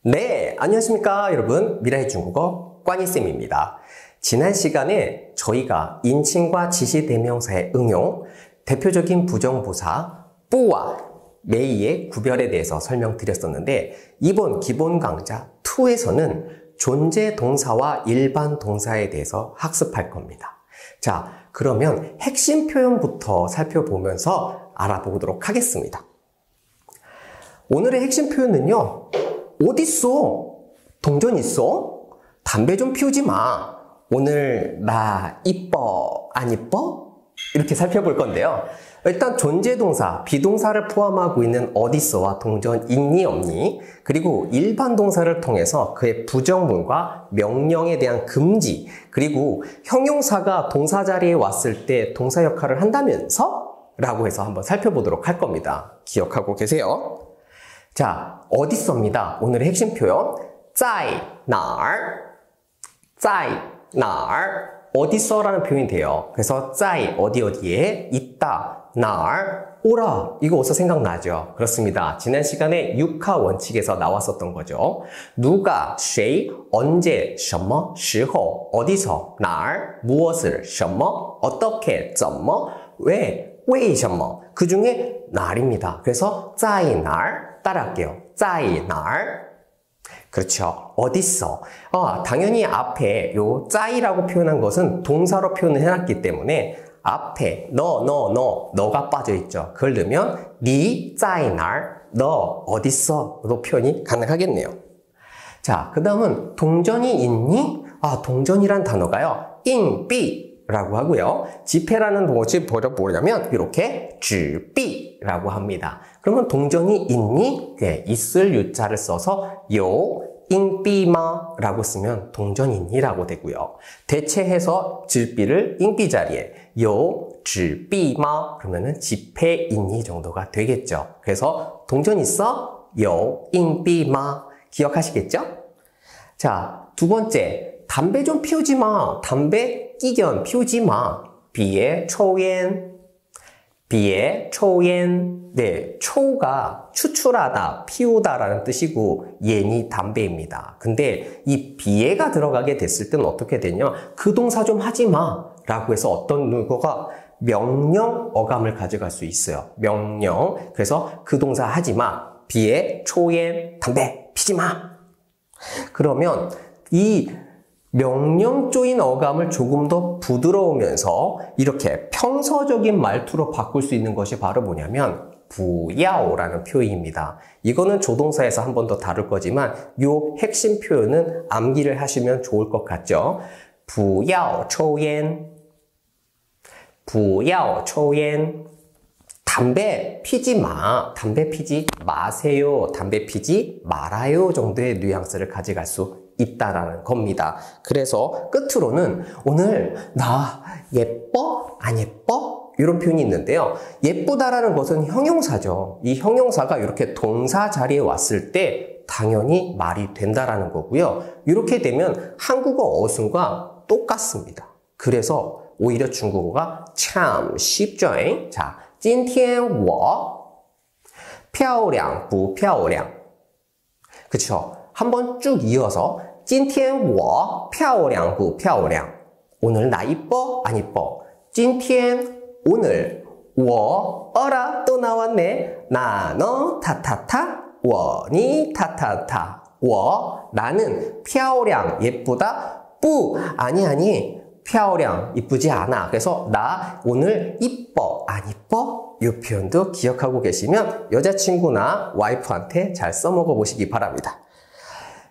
네, 안녕하십니까 여러분. 미라의 중국어 꽌이쌤입니다. 지난 시간에 저희가 인칭과 지시대명사의 응용, 대표적인 부정부사 뿌와 메이의 구별에 대해서 설명드렸었는데 이번 기본 강좌 2에서는 존재 동사와 일반 동사에 대해서 학습할 겁니다. 자, 그러면 핵심 표현부터 살펴보면서 알아보도록 하겠습니다. 오늘의 핵심 표현은요. 어딨어? 동전 있어? 담배 좀 피우지 마. 오늘 나 이뻐 안 이뻐? 이렇게 살펴볼 건데요. 일단 존재동사, 비동사를 포함하고 있는 어딨어와 동전 있니 없니, 그리고 일반 동사를 통해서 그의 부정문과 명령에 대한 금지, 그리고 형용사가 동사 자리에 왔을 때 동사 역할을 한다면서? 라고 해서 한번 살펴보도록 할 겁니다. 기억하고 계세요? 자, 어딨어입니다. 오늘의 핵심 표현 在哪儿 在哪儿 어딨어라는 표현이 돼요. 그래서 在 어디에 있다, 哪儿 오라, 이거 어디서 생각나죠? 그렇습니다. 지난 시간에 육하 원칙에서 나왔었던 거죠. 누가, 谁, 언제, 什么时候 어디서, 哪儿 무엇을, 什么 어떻게, 怎么 왜, 为什么 그 중에 날입니다. 그래서 在哪儿 따라할게요. 在哪儿 그렇죠. 어딨어. 당연히 앞에 요 在라고 표현한 것은 동사로 표현을 해놨기 때문에 앞에 너가 빠져있죠. 그걸 넣으면 你在哪儿 너 어딨어 로 표현이 가능하겠네요. 자, 그 다음은 동전이 있니? 동전이란 단어가요. 硬币라고 하고요. 지폐라는 것이 뭐냐면 이렇게 纸币라고 합니다. 그러면 동전이 있니? 네, 있을 유자를 써서 有硬币吗? 라고 쓰면 동전 있니? 라고 되고요. 대체해서 纸币를 硬币 자리에 有纸币吗? 그러면은 지폐 있니? 정도가 되겠죠. 그래서 동전 있어? 有硬币吗? 기억하시겠죠? 자, 두 번째, 담배 좀 피우지 마. 담배 끼견 피우지 마. 别抽烟. 别抽烟. 네, 초가 추출하다, 피우다라는 뜻이고 옌이 담배입니다. 근데 이 비에가 들어가게 됐을 때는 어떻게 되냐? 그 동사 좀 하지 마 라고 해서 어떤 누구가 명령 어감을 가져갈 수 있어요. 명령. 그래서 그 동사 하지 마. 别抽烟. 담배 피지 마. 그러면 이 명령 조인 어감을 조금 더 부드러우면서 이렇게 평서적인 말투로 바꿀 수 있는 것이 바로 뭐냐면 不要라는 표현입니다. 이거는 조동사에서 한 번 더 다룰 거지만 요 핵심 표현은 암기를 하시면 좋을 것 같죠. 不要抽烟不要抽烟 담배 피지 마. 담배 피지 마세요. 담배 피지 말아요 정도의 뉘앙스를 가져갈 수 있다라는 겁니다. 그래서 끝으로는 오늘 나 예뻐? 안 예뻐? 이런 표현이 있는데요. 예쁘다라는 것은 형용사죠. 이 형용사가 이렇게 동사 자리에 왔을 때 당연히 말이 된다라는 거고요. 이렇게 되면 한국어 어순과 똑같습니다. 그래서 오히려 중국어가 참 쉽죠. 자, 今天我漂亮不漂亮 그쵸? 한번 쭉 이어서 今天我漂亮不漂亮 오늘 나 이뻐? 안 이뻐? 今天 오늘 我 어라 또 나왔네 나 너 타타타 我你타타타 我 나는 漂亮 예쁘다 不 아니 漂亮 이쁘지 않아. 그래서 나 오늘 이뻐 안 이뻐? 이 표현도 기억하고 계시면 여자친구나 와이프한테 잘 써먹어 보시기 바랍니다.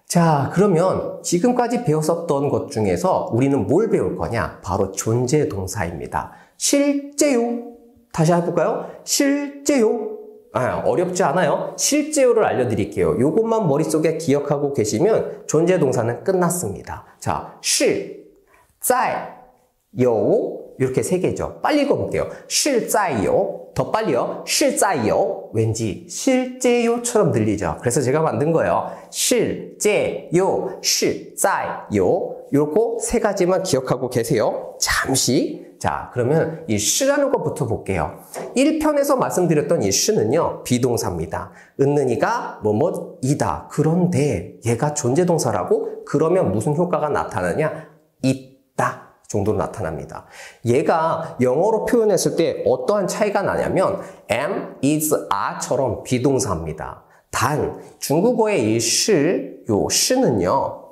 자, 그러면 지금까지 배웠었던 것 중에서 우리는 뭘 배울 거냐? 바로 존재 동사입니다. 실제요. 다시 해볼까요? 실제요. 어렵지 않아요. 실제요를 알려드릴게요. 요것만 머릿속에 기억하고 계시면 존재 동사는 끝났습니다. 자, 是在有 이렇게 세 개죠. 빨리 읽어볼게요. 是在有 더 빨리요. 是在有 왠지 실제요처럼 들리죠. 그래서 제가 만든 거예요. 是제요 是在有 요거 세 가지만 기억하고 계세요. 잠시. 자, 그러면 이 시라는 것부터 볼게요. 1편에서 말씀드렸던 이 시는요, 비동사입니다. 은는이가 뭐뭐이다. 그런데 얘가 존재동사라고? 그러면 무슨 효과가 나타나냐? 있다 정도로 나타납니다. 얘가 영어로 표현했을 때 어떠한 차이가 나냐면 am, is, are처럼 비동사입니다. 단 중국어의 이 시, 요 시는요,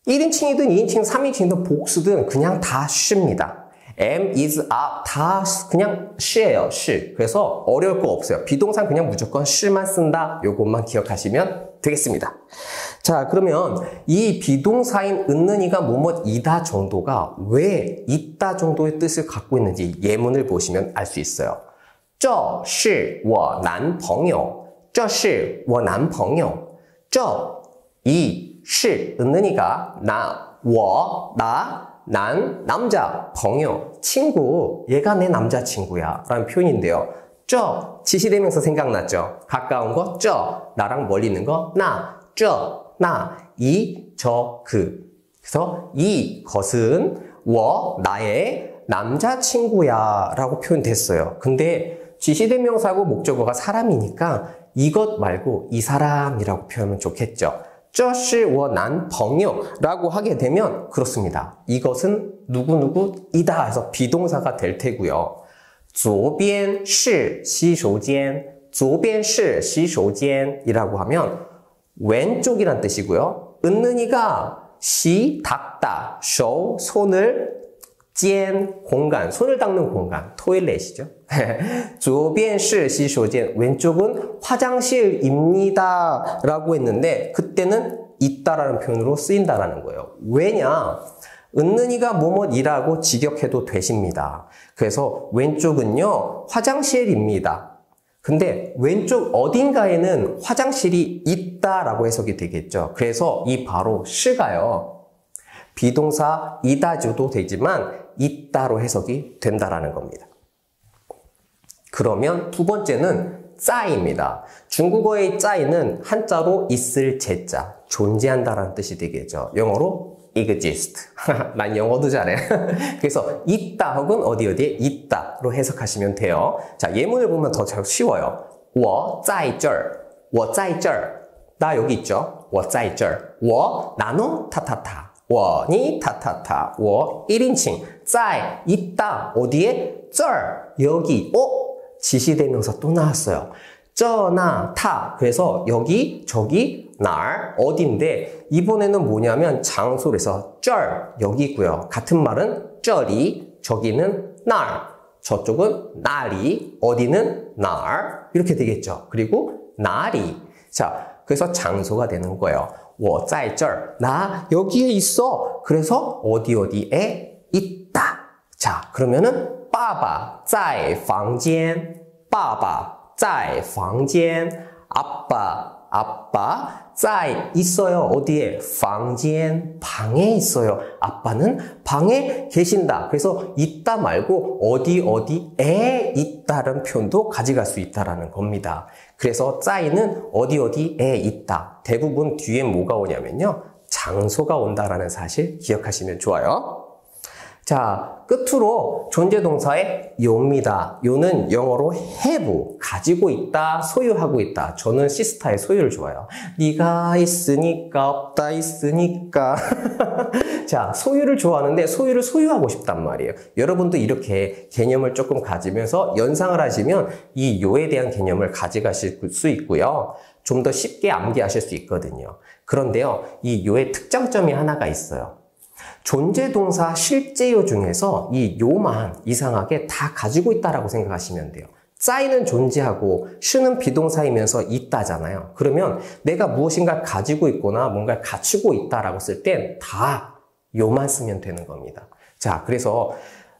1인칭이든 2인칭, 3인칭이든 복수든 그냥 다 시입니다. am, is, are 다 그냥 시예요. 시. 그래서 어려울 거 없어요. 비동사는 그냥 무조건 시만 쓴다. 요것만 기억하시면 되겠습니다. 자, 그러면 이 비동사인 은는이가 뭐뭐이다 정도가 왜 있다 정도의 뜻을 갖고 있는지 예문을 보시면 알 수 있어요. 这是我男朋友这是我男朋友这이 시 은는이가 나 남자, 朋友, 친구, 얘가 내 남자친구야 라는 표현인데요. 저 지시대명사 생각났죠? 가까운 거, 저, 나랑 멀리 있는 거, 나, 저, 나, 이, 저, 그. 그래서 이것은 나의 남자친구야 라고 표현됐어요. 근데 지시대명사고 목적어가 사람이니까 이것 말고 이 사람이라고 표현하면 좋겠죠. 这是我男朋友라고 하게 되면 그렇습니다. 이것은 누구누구이다 해서 비동사가 될 테고요. 左边是洗手间左边是洗手间이라고 하면 왼쪽이란 뜻이고요. 은는이가 시, 닦다, 쇼, 손을, 间, 공간, 손을 닦는 공간, 토일렛이죠. 左边是洗手间 왼쪽은 화장실입니다 라고 했는데 그때는 있다라는 표현으로 쓰인다라는 거예요. 왜냐? 은는이가 뭐뭐이라고 직역해도 되십니다. 그래서 왼쪽은요, 화장실입니다. 근데 왼쪽 어딘가에는 화장실이 있다라고 해석이 되겠죠. 그래서 이 바로 시가요, 비동사 이다줘도 되지만 있다로 해석이 된다라는 겁니다. 그러면 두 번째는 짜입니다. 중국어의 짜이는 한자로 있을 제자, 존재한다라는 뜻이 되겠죠. 영어로 exist. 난 영어도 잘해. 그래서 있다 혹은 어디에 있다로 해석하시면 돼요. 자, 예문을 보면 더 잘 쉬워요. 我在这儿我在这儿 나 여기 있죠. 我在这儿我나노 타타타 我니 타타타 我 1인칭 在 있다 어디에 这儿 여기 지시대명사 또 나왔어요. 저나 타 그래서 여기 저기 날 어딘데 이번에는 뭐냐면 장소에서 这儿 여기고요. 같은 말은 这里 저기는 날 저쪽은 날이 어디는 날 이렇게 되겠죠. 그리고 날이 자 그래서 장소가 되는 거예요. 我在这儿 나 여기에 있어. 그래서 어디에 있다. 자 그러면은 爸爸在房间爸爸在房间 아빠在 있어요. 어디에? 房间 방에 있어요. 아빠는 방에 계신다. 그래서 있다 말고 어디에 있다라는 표현도 가져갈 수 있다라는 겁니다. 그래서 在는 어디에 있다. 대부분 뒤에 뭐가 오냐면요. 장소가 온다라는 사실 기억하시면 좋아요. 자, 끝으로 존재동사의 요입니다. 요는 영어로 have, 가지고 있다, 소유하고 있다. 저는 시스타의 소유를 좋아해요. 네가 있으니까, 없다 있으니까. 자, 소유를 좋아하는데 소유를 소유하고 싶단 말이에요. 여러분도 이렇게 개념을 조금 가지면서 연상을 하시면 이 요에 대한 개념을 가져가실 수 있고요. 좀 더 쉽게 암기하실 수 있거든요. 그런데요, 이 요의 특장점이 하나가 있어요. 존재동사 실제요 중에서 이 요만 이상하게 다 가지고 있다라고 생각하시면 돼요. 짜이는 존재하고 시는 비동사이면서 있다잖아요. 그러면 내가 무엇인가 가지고 있거나 뭔가를 갖추고 있다라고 쓸 땐 다 요만 쓰면 되는 겁니다. 자, 그래서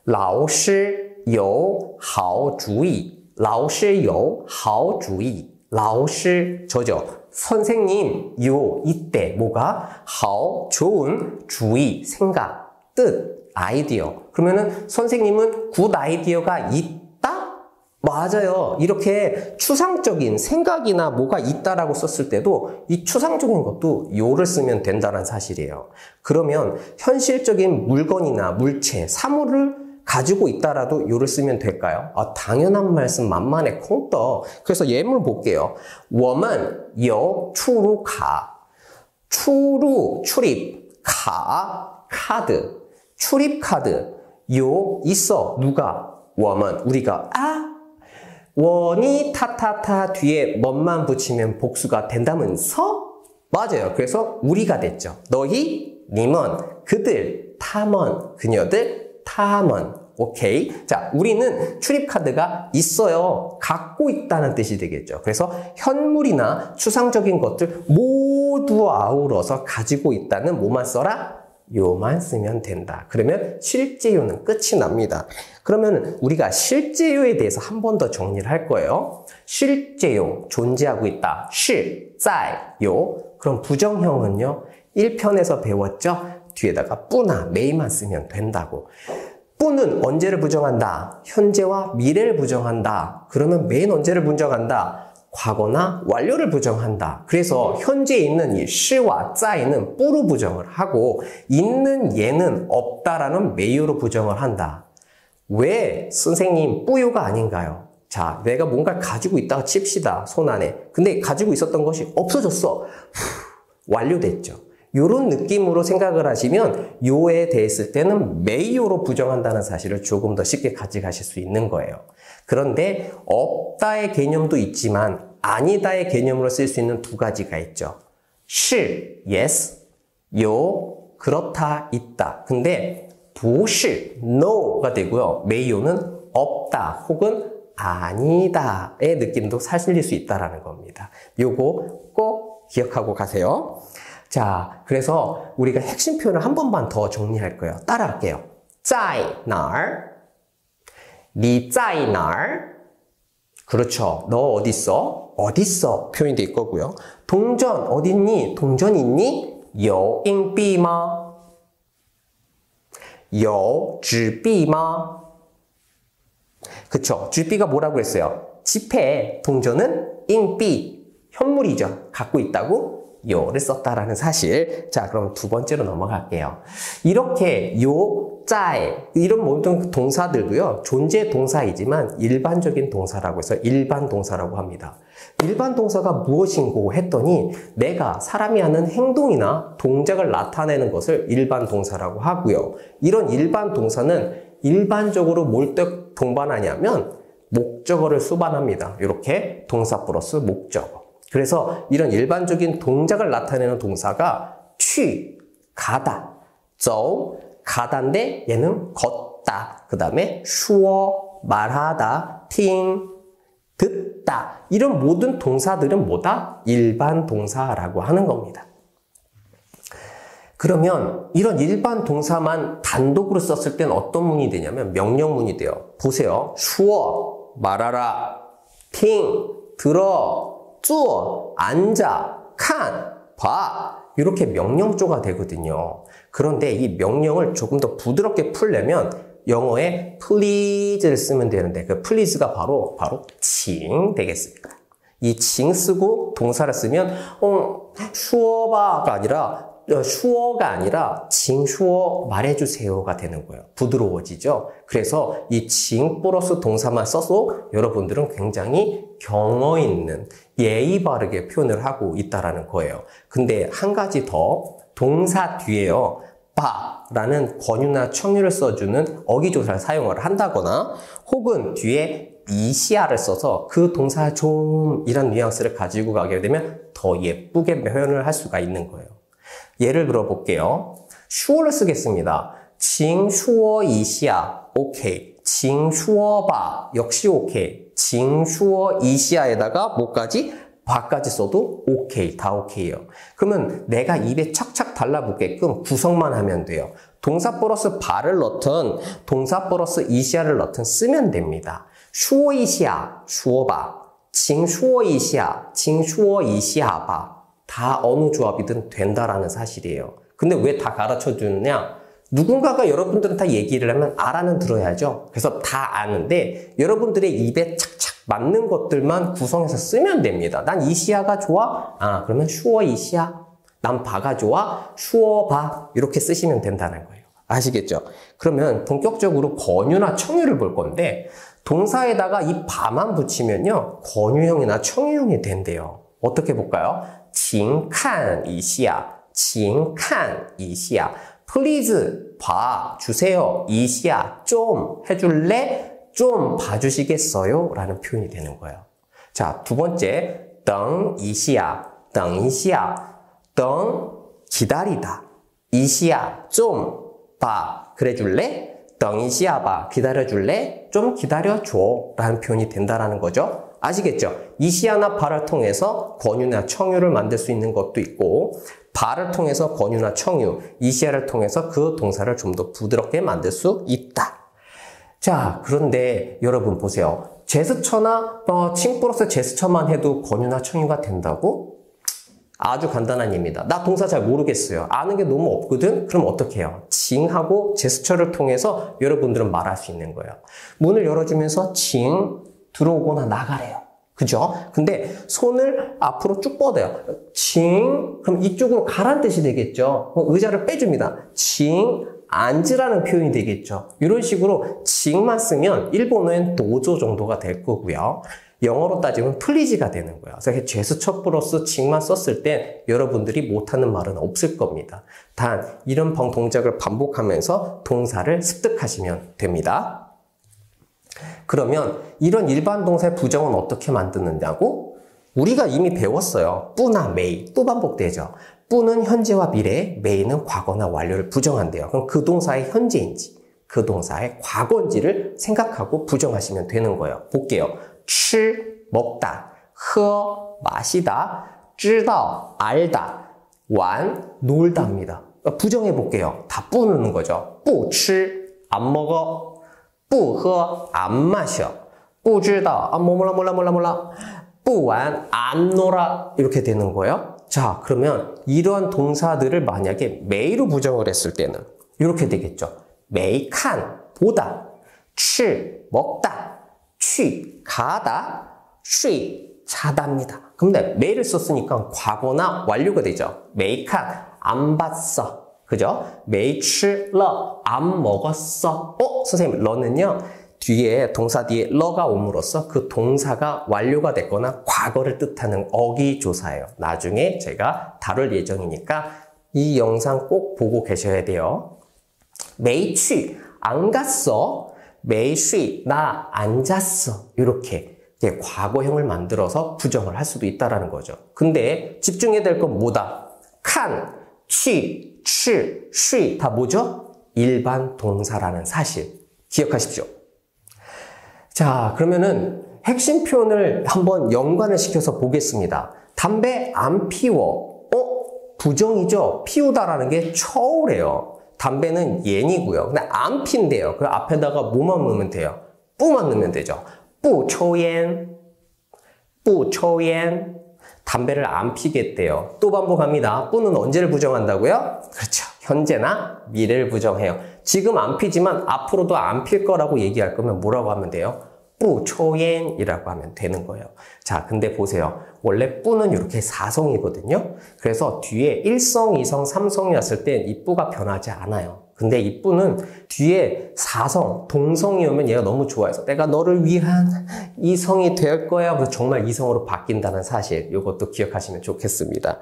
老师有好主意老师有好主意老师 저죠. 선생님, 요, 이때, 뭐가? 好, 좋은, 주의, 생각, 뜻, 아이디어. 그러면은 선생님은 굿 아이디어가 있다? 맞아요. 이렇게 추상적인 생각이나 뭐가 있다라고 썼을 때도 이 추상적인 것도 요를 쓰면 된다는 사실이에요. 그러면 현실적인 물건이나 물체, 사물을 가지고 있다라도 요를 쓰면 될까요? 당연한 말씀 만만해 콩떡. 그래서 예물 볼게요. 我们有出入卡. 출입, 가, 카드. 출입 카드. 요, 있어. 누가? 我们, 우리가. 원이 타타타 뒤에 뭐만 붙이면 복수가 된다면서? 맞아요. 그래서 우리가 됐죠. 너희, 님은, 그들, 탐원, 그녀들, 탐원. 오케이. 자, 우리는 출입카드가 있어요. 갖고 있다는 뜻이 되겠죠. 그래서 현물이나 추상적인 것들 모두 아우러서 가지고 있다는 뭐만 써라? 요만 쓰면 된다. 그러면 실제요는 끝이 납니다. 그러면 우리가 실제요에 대해서 한 번 더 정리를 할 거예요. 실제요, 존재하고 있다. 실, 在, 요. 그럼 부정형은요. 1편에서 배웠죠? 뒤에다가 뿌나 메이만 쓰면 된다고. 뿌는 언제를 부정한다? 현재와 미래를 부정한다. 그러면 메인 언제를 부정한다? 과거나 완료를 부정한다. 그래서 현재에 있는 이 시와 짜이는 뿌로 부정을 하고 있는 얘는 없다라는 메이로 부정을 한다. 왜 선생님 뿌요가 아닌가요? 자, 내가 뭔가를 가지고 있다가 칩시다. 손 안에. 근데 가지고 있었던 것이 없어졌어. 완료됐죠. 이런 느낌으로 생각을 하시면 요에 대했을 때는 메이요로 부정한다는 사실을 조금 더 쉽게 가져가실 수 있는 거예요. 그런데 없다의 개념도 있지만 아니다의 개념으로 쓸 수 있는 두 가지가 있죠. 실, yes, 요, 그렇다, 있다. 근데 不是, no가 되고요. 메이요는 없다 혹은 아니다의 느낌도 살릴 수 있다는 겁니다. 요거 꼭 기억하고 가세요. 자, 그래서 우리가 핵심 표현을 한 번만 더 정리할 거예요. 따라할게요. 在哪儿? 你在哪儿? 그렇죠. 너 어딨어? 어딨어? 표현이 될 거고요. 동전 어딨니? 동전 있니? 有硬币吗? 有纸币吗? 그쵸.纸币가 뭐라고 했어요? 지폐. 동전은 硬币. 현물이죠. 갖고 있다고? 요를 썼다라는 사실. 자, 그럼 두 번째로 넘어갈게요. 이렇게 요, 짜에 이런 모든 동사들도요. 존재 동사이지만 일반적인 동사라고 해서 일반 동사라고 합니다. 일반 동사가 무엇인고 했더니 내가 사람이 하는 행동이나 동작을 나타내는 것을 일반 동사라고 하고요. 이런 일반 동사는 일반적으로 뭘 동반하냐면 목적어를 수반합니다. 이렇게 동사 플러스 목적어. 그래서 이런 일반적인 동작을 나타내는 동사가 취, 가다, 走, 가다인데 얘는 걷다. 그 다음에 슈어, 말하다, 팅, 듣다. 이런 모든 동사들은 뭐다? 일반 동사라고 하는 겁니다. 그러면 이런 일반 동사만 단독으로 썼을 땐 어떤 문이 되냐면 명령문이 돼요. 보세요. 슈어, 말하라, 팅, 들어, 坐, 앉아, 칸, 봐. 이렇게 명령조가 되거든요. 그런데 이 명령을 조금 더 부드럽게 풀려면 영어에 please를 쓰면 되는데 그 please가 바로 칭 되겠습니다. 이 칭 쓰고 동사를 쓰면 슈어가 아니라 칭 슈어 말해주세요가 되는 거예요. 부드러워지죠. 그래서 이 칭 플러스 동사만 써서 여러분들은 굉장히 경어 있는 예의 바르게 표현을 하고 있다라는 거예요. 근데 한 가지 더 동사 뒤에요. 바라는 권유나 청유를 써주는 어기조사를 사용을 한다거나 혹은 뒤에 이시아를 써서 그 동사 좀 이런 뉘앙스를 가지고 가게 되면 더 예쁘게 표현을 할 수가 있는 거예요. 예를 들어 볼게요. 슈어를 쓰겠습니다. 请说一下 오케이. 请说吧 역시 오케이. 请说一下에다가 뭐까지? 바까지 써도 오케이. 다 오케이예요. 그러면 내가 입에 착착 달라붙게끔 구성만 하면 돼요. 동사 플러스 바를 넣든 동사 플러스 이시아를 넣든 쓰면 됩니다. 说一下说吧请说一下请说一下吧다 어느 조합이든 된다라는 사실이에요. 근데 왜 다 가르쳐 주느냐? 누군가가 여러분들은 다 얘기를 하면 알아는 들어야죠. 그래서 다 아는데 여러분들의 입에 착착 맞는 것들만 구성해서 쓰면 됩니다. 난 이시야가 좋아? 아, 그러면 슈어 이시야. 난 바가 좋아? 슈어 바. 이렇게 쓰시면 된다는 거예요. 아시겠죠? 그러면 본격적으로 권유나 청유를 볼 건데 동사에다가 이 바만 붙이면요. 권유형이나 청유형이 된대요. 어떻게 볼까요? 请看一下. 请看一下. Please 봐주세요. 이시야 좀 해줄래? 좀 봐주시겠어요? 라는 표현이 되는 거예요. 자, 두 번째, 等一下, 等一下, 等 기다리다. 이시야 좀 봐, 그래줄래? 等一下봐, 기다려줄래? 좀 기다려줘. 라는 표현이 된다라는 거죠. 아시겠죠? 이시야나 바를 통해서 권유나 청유를 만들 수 있는 것도 있고 바를 통해서 권유나 청유, 이시야를 통해서 그 동사를 좀 더 부드럽게 만들 수 있다. 자, 그런데 여러분 보세요. 제스처나 칭 플러스 제스처만 해도 권유나 청유가 된다고? 아주 간단한 예입니다. 나 동사 잘 모르겠어요. 아는 게 너무 없거든? 그럼 어떻게 해요? 칭하고 제스처를 통해서 여러분들은 말할 수 있는 거예요. 문을 열어주면서 칭, 들어오거나 나가래요. 그죠? 근데 손을 앞으로 쭉 뻗어요. 칭, 그럼 이쪽으로 가란 뜻이 되겠죠? 의자를 빼줍니다. 칭, 앉으라는 표현이 되겠죠? 이런 식으로 칭만 쓰면 일본어엔 도조 정도가 될 거고요. 영어로 따지면 플리즈가 되는 거예요. 그래서 제스처 플러스 칭만 썼을 때 여러분들이 못하는 말은 없을 겁니다. 단 이런 동작을 반복하면서 동사를 습득하시면 됩니다. 그러면 이런 일반 동사의 부정은 어떻게 만드느냐고? 우리가 이미 배웠어요. 뿌나 메이, 또 반복되죠. 뿌는 현재와 미래, 메이는 과거나 완료를 부정한대요. 그럼 그 동사의 현재인지, 그 동사의 과거인지를 생각하고 부정하시면 되는 거예요. 볼게요. 吃, 먹다, 喝, 마시다, 知道, 알다, 玩, 놀다입니다. 부정해 볼게요. 다 뿌는 거죠. 不吃, 안 먹어. 不喝, 안 마셔. 不知道, 몰라. 不玩, 안 놀아. 이렇게 되는 거예요. 자, 그러면 이러한 동사들을 만약에 메이로 부정을 했을 때는 이렇게 되겠죠. 没看, 보다. 吃, 먹다. 去, 가다. 睡, 자다입니다. 근데 메이를 썼으니까 과거나 완료가 되죠. 没看, 안 봤어. 그죠? 没吃了, 안 먹었어. 선생님, 러는요, 뒤에, 동사 뒤에 러가 옴으로써 그 동사가 완료가 됐거나 과거를 뜻하는 어기조사예요. 나중에 제가 다룰 예정이니까 이 영상 꼭 보고 계셔야 돼요. 没去, 안 갔어. 没睡, 나 안 잤어. 이렇게 과거형을 만들어서 부정을 할 수도 있다는 거죠. 근데 집중해야 될 건 뭐다? 看, 去, 吃, 睡, 다 뭐죠? 일반 동사라는 사실. 기억하십시오. 자, 그러면은 핵심 표현을 한번 연관을 시켜서 보겠습니다. 담배 안 피워. 부정이죠? 피우다라는 게 처우래요. 담배는 옌이고요. 근데 안 핀대요. 그 앞에다가 뭐만 넣으면 돼요? 뿌만 넣으면 되죠. 不抽烟, 不抽烟. 담배를 안 피겠대요. 또 반복합니다. 뿌는 언제를 부정한다고요? 그렇죠. 현재나 미래를 부정해요. 지금 안 피지만 앞으로도 안 필 거라고 얘기할 거면 뭐라고 하면 돼요? 不抽烟이라고 하면 되는 거예요. 자, 근데 보세요. 원래 뿌는 이렇게 4성이거든요. 그래서 뒤에 1성, 2성, 3성이 왔을 때 이 뿌가 변하지 않아요. 근데 이 뿌는 뒤에 4성, 동성이 오면 얘가 너무 좋아해서 내가 너를 위한 이성이 될 거야. 그래서 정말 이성으로 바뀐다는 사실, 이것도 기억하시면 좋겠습니다.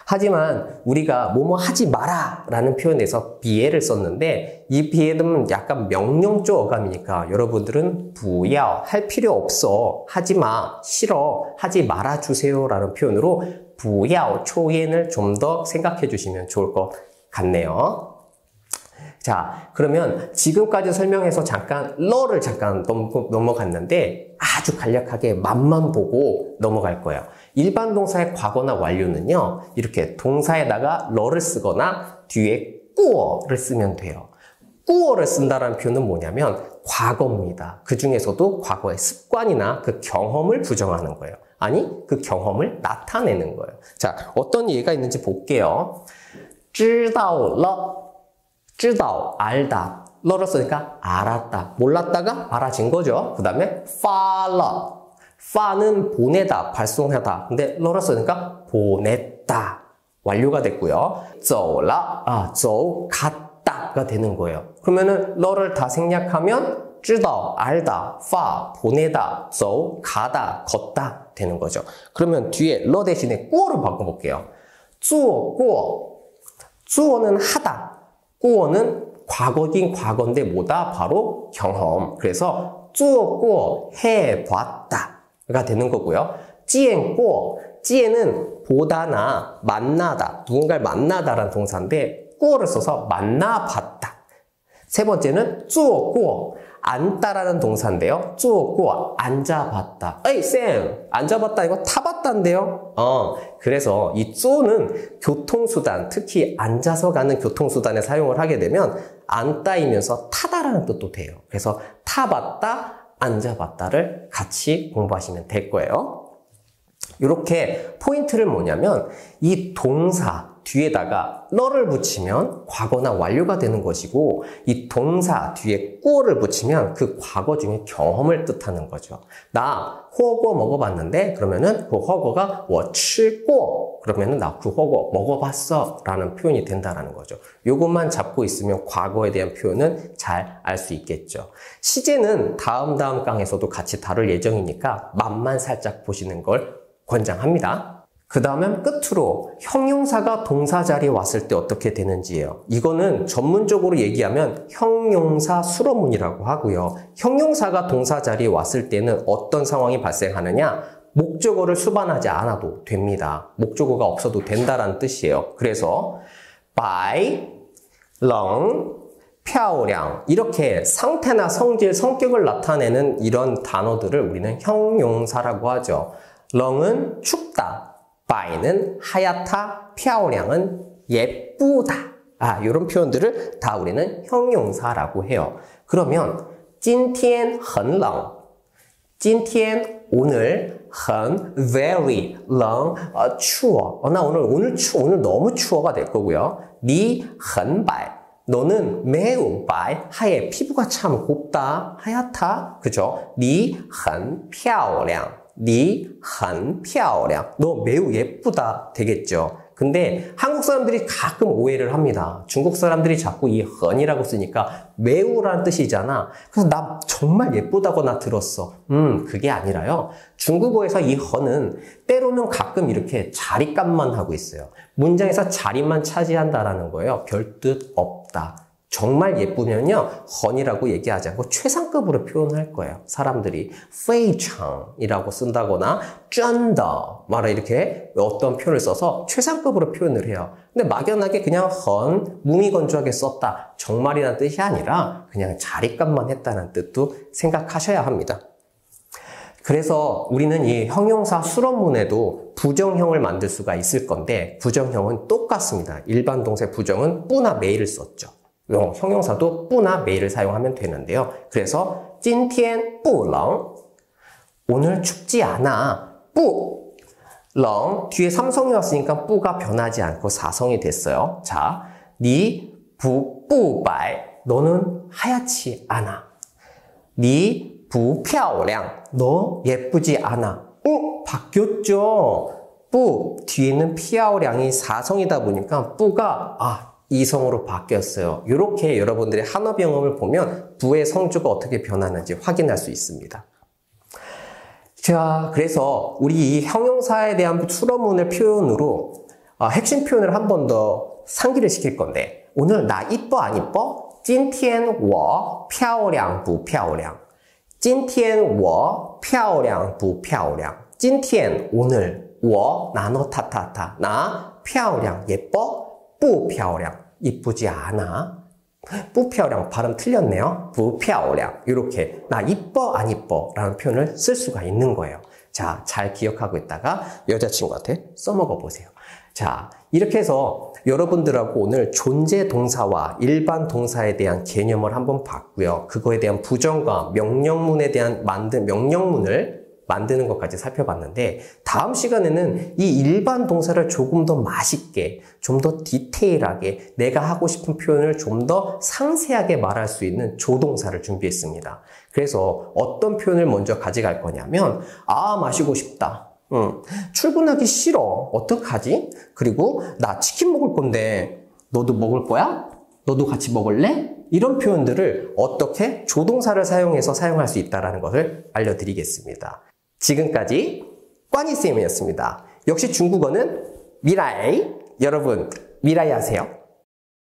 하지만 우리가 뭐뭐 하지 마라 라는 표현에서 비에를 썼는데 이 비에는 약간 명령조 어감이니까 여러분들은 不要, 할 필요 없어, 하지 마, 싫어, 하지 말아주세요 라는 표현으로 不要抽烟을 좀 더 생각해 주시면 좋을 것 같네요. 자, 그러면 지금까지 설명해서 잠깐 러를 잠깐 넘어갔는데 아주 간략하게 맛만 보고 넘어갈 거예요. 일반 동사의 과거나 완료는요, 이렇게 동사에다가 러를 쓰거나 뒤에 꾸어를 쓰면 돼요. 꾸어를 쓴다는 표현은 뭐냐면 과거입니다. 그 중에서도 과거의 습관이나 그 경험을 부정하는 거예요. 아니, 그 경험을 나타내는 거예요. 자, 어떤 예가 있는지 볼게요. 知道了知道, 알다. 러를 쓰니까 알았다. 몰랐다가 알아진 거죠. 그 다음에 파러. 파는 보내다, 발송하다. 근데 러를 쓰니까 보냈다. 완료가 됐고요. 走了, 走, 갔다가 되는 거예요. 그러면은 러를 다 생략하면 知道, 알다, 파, 보내다, 走, 가다, 걷다 되는 거죠. 그러면 뒤에 러 대신에 꾸어를 바꿔볼게요. 做过, 做는 하다, 过는 과거긴 과거인데 뭐다? 바로 경험. 그래서 做过, 해봤다가 되는 거고요. 见过, 见는 보다나 만나다, 누군가를 만나다라는 동사인데 过를 써서 만나봤다. 세 번째는 做过, 앉다라는 동사인데요. 做过, 앉아봤다. 에이 쌤, 앉아봤다 이거 타봤다인데요. 그래서 이 做는 교통수단, 특히 앉아서 가는 교통수단에 사용을 하게 되면 앉다이면서 타다라는 뜻도 돼요. 그래서 타봤다, 앉아봤다를 같이 공부하시면 될 거예요. 이렇게 포인트를 뭐냐면 이 동사 뒤에다가 러를 붙이면 과거나 완료가 되는 것이고 이 동사 뒤에 꾸어를 붙이면 그 과거 중에 경험을 뜻하는 거죠. 나 허거 먹어봤는데 그러면은 그 허거가 我吃过 그러면은 나 그 허거 먹어봤어 라는 표현이 된다라는 거죠. 요것만 잡고 있으면 과거에 대한 표현은 잘 알 수 있겠죠. 시제는 다음 강에서도 같이 다룰 예정이니까 맛만 살짝 보시는 걸 권장합니다. 그 다음엔 끝으로 형용사가 동사 자리에 왔을 때 어떻게 되는지예요. 이거는 전문적으로 얘기하면 형용사 수로문이라고 하고요. 형용사가 동사 자리에 왔을 때는 어떤 상황이 발생하느냐? 목적어를 수반하지 않아도 됩니다. 목적어가 없어도 된다라는 뜻이에요. 그래서 by, 冷, 漂亮 이렇게 상태나 성질, 성격을 나타내는 이런 단어들을 우리는 형용사라고 하죠. 冷은 춥다. 바이는 하얗다, 漂亮은 예쁘다. 이런 표현들을 다 우리는 형용사라고 해요. 그러면 今天很冷. 今天 오늘 很 very 冷 추워. 나 오늘 추워. 오늘 너무 추워가 될 거고요. 你很白. 너는 매우 白 하얘. 피부가 참 곱다, 하얗다. 그죠? 你很漂亮. 你很漂亮. 너 매우 예쁘다 되겠죠. 근데 한국 사람들이 가끔 오해를 합니다. 중국 사람들이 자꾸 이 헌이라고 쓰니까 매우라는 뜻이잖아. 그래서 나 정말 예쁘다고 나 들었어. 그게 아니라요. 중국어에서 이 헌은 때로는 가끔 이렇게 자리값만 하고 있어요. 문장에서 자리만 차지한다라는 거예요. 별 뜻 없다. 정말 예쁘면요, 헌이라고 얘기하지 않고 최상급으로 표현할 거예요. 사람들이 非常이라고 쓴다거나 真的 말아 이렇게 어떤 표현을 써서 최상급으로 표현을 해요. 근데 막연하게 그냥 헌, 무미건조하게 썼다. 정말이라는 뜻이 아니라 그냥 자리값만 했다는 뜻도 생각하셔야 합니다. 그래서 우리는 이 형용사 수론문에도 부정형을 만들 수가 있을 건데 부정형은 똑같습니다. 일반 동사의 부정은 뿌나 메이를 썼죠. 형용사도 뿌나 메이를 사용하면 되는데요. 그래서 今天不冷 오늘 춥지 않아. 不冷 뒤에 삼성이 왔으니까 뿌가 변하지 않고 사성이 됐어요. 자, 你不白 너는 하얗지 않아. 你不漂亮 너 예쁘지 않아. 바뀌었죠. 不 뒤에는 漂亮이 사성이다 보니까 뿌가 이성으로 바뀌었어요. 이렇게 여러분들의 한어 병음을 보면 부의 성조가 어떻게 변하는지 확인할 수 있습니다. 자, 그래서 우리 이 형용사에 대한 수로문의 표현으로 핵심 표현을 한 번 더 상기를 시킬 건데 오늘 나 이뻐 안 이뻐? 今天我漂亮不漂亮? 今天我漂亮不漂亮? 今天 오늘 我 나너 타타타 나 漂亮 예뻐? 不漂亮 이쁘지 않아. 不漂亮 발음 틀렸네요. 不漂亮 이렇게 나 이뻐 안 이뻐 라는 표현을 쓸 수가 있는 거예요. 자, 잘 기억하고 있다가 여자친구한테 써먹어 보세요. 자, 이렇게 해서 여러분들하고 오늘 존재 동사와 일반 동사에 대한 개념을 한번 봤고요. 그거에 대한 부정과 명령문에 대한 명령문을 만드는 것까지 살펴봤는데 다음 시간에는 이 일반 동사를 조금 더 맛있게, 좀 더 디테일하게 내가 하고 싶은 표현을 좀 더 상세하게 말할 수 있는 조동사를 준비했습니다. 그래서 어떤 표현을 먼저 가져갈 거냐면 마시고 싶다. 출근하기 싫어. 어떡하지? 그리고 나 치킨 먹을 건데 너도 먹을 거야? 너도 같이 먹을래? 이런 표현들을 어떻게 조동사를 사용해서 사용할 수 있다는 것을 알려드리겠습니다. 지금까지 꽈니쌤이었습니다. 역시 중국어는 미라이. 여러분 미라이 하세요.